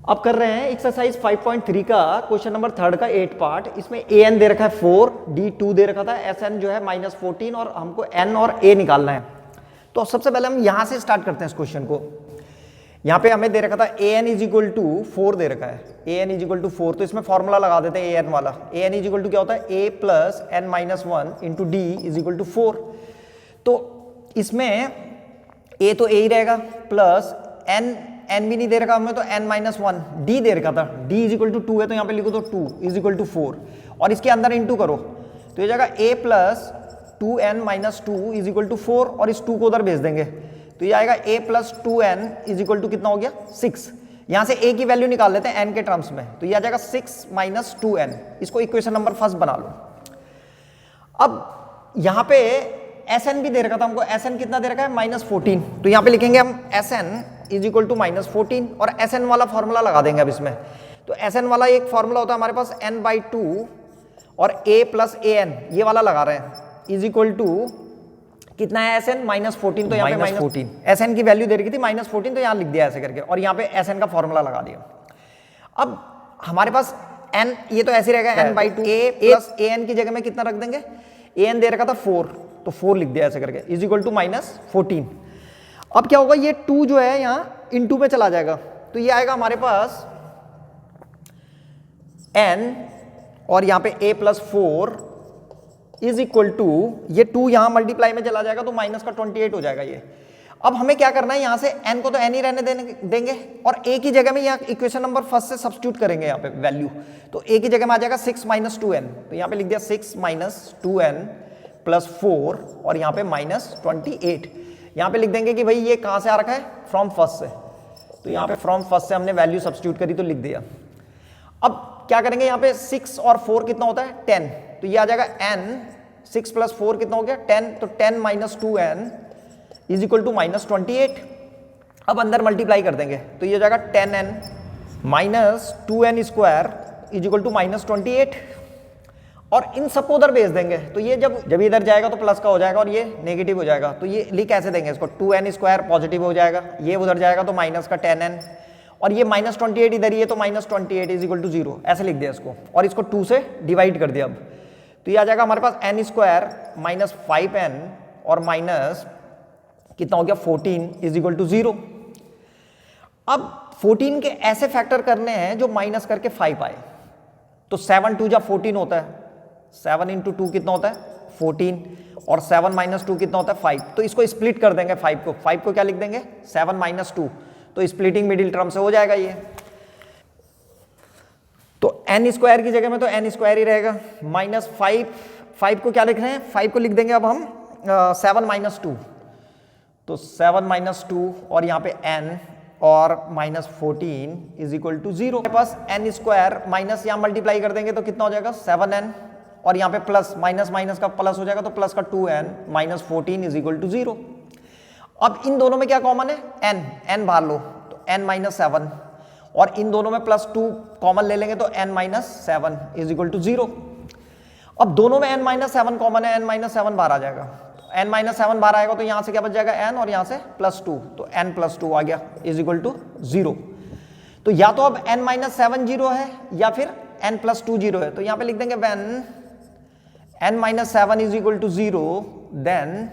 अब कर रहे हैं एक्सरसाइज 5.3 का क्वेश्चन नंबर 3 का 8 पार्ट। इसमें an दे रखा है 4, d 2 दे रखा था, sn जो है -14 और हमको n और a निकालना है। तो सबसे पहले हम यहां से स्टार्ट करते हैं इस क्वेश्चन को। यहाँ पे हमें दे रखा था an = 4 दे रखा है, an = 4। तो इसमें फॉर्मूला लगा देते हैं an वाला। an = क्या होता है, a + n - 1 × d = 4। तो इसमें a तो a ही रहेगा प्लस n भी नहीं दे रखा हमें तो n - 1, d दे रखा था, d = 2 है तो यहाँ पे लिखो तो 2 = 4 और इसके अंदर इंटू करो तो ये जाएगा a + 2n - 2 = 4 और इस 2 को उधर भेज देंगे तो ये आएगा a + 2n = कितना हो गया 6। यहाँ से a की वैल्यू निकाल लेते हैं n के टर्म्स में तो ये आ जाएगा 6 - 2n। इसको इक्वेशन नंबर फर्स्ट बना लो। अब यहाँ पे Sn भी दे रखा था हमको, Sn कितना दे रखा है -14। तो यहाँ पे लिखेंगे हम Sn = -14 और Sn वाला फॉर्मूला लगा देंगे अब इसमें। तो Sn वाला एक फॉर्मूला होता है हमारे पास n/2 और a + an ये वाला लगा रहे हैं इजिक्वल टू कितना है Sn -14। तो यहाँ पे -14 Sn की वैल्यू दे रखी थी -14 तो यहाँ लिख दिया ऐसे करके और यहाँ पे Sn का फॉर्मूला लगा दिया। अब हमारे पास n ये तो ऐसे रहेगा n/2 a + an की जगह में कितना रख देंगे, an दे रखा था 4 तो 4 लिख दिया ऐसे करके इजिक्वल टू -14। अब क्या होगा, ये 2 जो है यहाँ इनटू में चला जाएगा तो ये आएगा हमारे पास n और यहाँ पे a + 4 = ये 2 यहाँ मल्टीप्लाई में चला जाएगा तो -28 हो जाएगा ये। अब हमें क्या करना है, यहाँ से n को तो n ही रहने देंगे और a की जगह में यहाँ इक्वेशन नंबर फर्स्ट से सब्स्टिट्यूट करेंगे यहाँ पे वैल्यू। तो a की जगह में आ जाएगा 6 - 2n तो यहाँ पे लिख दिया 6 - 2n + 4 और यहाँ पे -28। यहाँ पे लिख देंगे कि भाई ये कहाँ से आ रखा है, फ्रॉम फर्स्ट से। तो यहाँ पे फ्रॉम फर्स्ट से हमने वैल्यू सब्स्टिट्यूट करी तो लिख दिया। अब क्या करेंगे, यहाँ पे 6 और 4 कितना होता है 10 तो ये आ जाएगा n। 6 + 4 कितना हो गया 10 तो 10 - 2n = -28। अब अंदर मल्टीप्लाई कर देंगे तो ये हो जाएगा 10n - 2n² = -28 और इन सबको उधर भेज देंगे तो ये जब इधर जाएगा तो प्लस का हो जाएगा और ये नेगेटिव हो जाएगा। तो ये लिख कैसे देंगे इसको, 2n² पॉजिटिव हो जाएगा, ये उधर जाएगा तो माइनस का 10n और ये -28 इधर ही है तो -28 = 0 ऐसे लिख दिया इसको और इसको 2 से डिवाइड कर दिया। अब तो ये आ जाएगा हमारे पास n² - 5n और माइनस कितना हो गया 14 = 0। अब 14 के ऐसे फैक्टर करने हैं जो माइनस करके 5 आए तो 7 2 = 14 होता है, 7 × 2 कितना होता है 14 और 7 - 2 कितना होता है 5। तो इसको स्प्लिट कर देंगे 5 को क्या लिख देंगे 7 - 2 तो स्प्लिटिंग मिडिल टर्म से हो जाएगा ये। तो n² की जगह में तो n² ही रहेगा -5 को क्या लिख रहे हैं 5 को लिख देंगे अब हम 7 - 2 तो 7 - 2 और यहाँ पे n और -14 = 0। मेरे पास n² माइनस यहाँ मल्टीप्लाई कर देंगे तो कितना हो जाएगा 7n और यहाँ पे प्लस माइनस का प्लस हो जाएगा तो प्लस का 2n -14 = 0। अब इन दोनों में क्या कॉमन है n बाहर लो तो n - 7 और इन दोनों में +2 कॉमन ले लेंगे तो n - 7 = 0। अब दोनों में n - 7 कॉमन है, n - 7 बाहर आ जाएगा, n - 7 बाहर आएगा तो यहाँ से क्या बच जाएगा n और यहाँ से +2 तो n + 2 आ गया = 0। तो या तो अब n - 7 0 है या फिर n + 2 0 है। तो यहाँ पे लिख देंगे when n - 7 = 0 then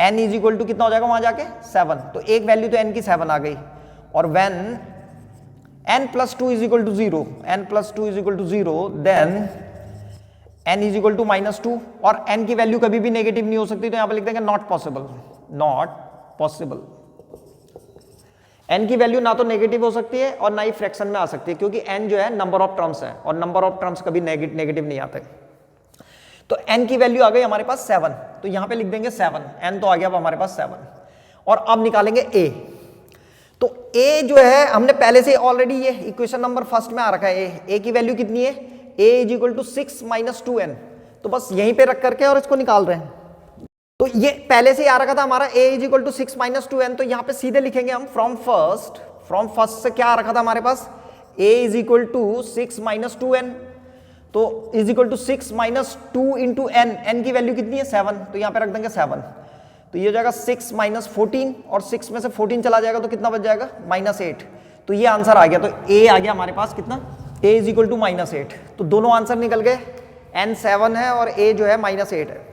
n = कितना हो जाएगा वहां जाके 7। तो एक वैल्यू तो n की 7 आ गई और when n + 2 = 0 then n = -2 और n की वैल्यू कभी भी नेगेटिव नहीं हो सकती तो यहाँ पे लिख देंगे नॉट पॉसिबल। n की वैल्यू ना तो नेगेटिव हो सकती है और ना ही फ्रैक्शन में आ सकती है क्योंकि n जो है नंबर ऑफ टर्म्स है और नंबर ऑफ टर्म्स कभी नेगेटिव नहीं आते। तो n की वैल्यू आ गई हमारे पास 7 तो यहाँ पे लिख देंगे 7, n तो आ गया अब हमारे पास 7 और अब निकालेंगे a। तो a जो है हमने पहले से ऑलरेडी ये इक्वेशन नंबर फर्स्ट में आ रखा है a की वैल्यू कितनी है a = 6 - 2n तो बस यहीं पे रख करके और इसको निकाल रहे हैं। तो ये पहले से ही आ रखा था हमारा a = 6 - 2n तो यहाँ पे सीधे लिखेंगे हम फ्रॉम फर्स्ट से क्या आ रखा था हमारे पास a = 6 - 2n तो = 6 - 2 × n की वैल्यू कितनी है 7 तो यहाँ पे रख देंगे 7 तो ये हो जाएगा 6 - 14 और 6 में से 14 चला जाएगा तो कितना बच जाएगा -8। तो तो ये आंसर आ गया। तो ए आ गया हमारे पास कितना, a इज इक्वल टू -8। तो दोनों आंसर निकल गए, n 7 है और a जो है -8 है।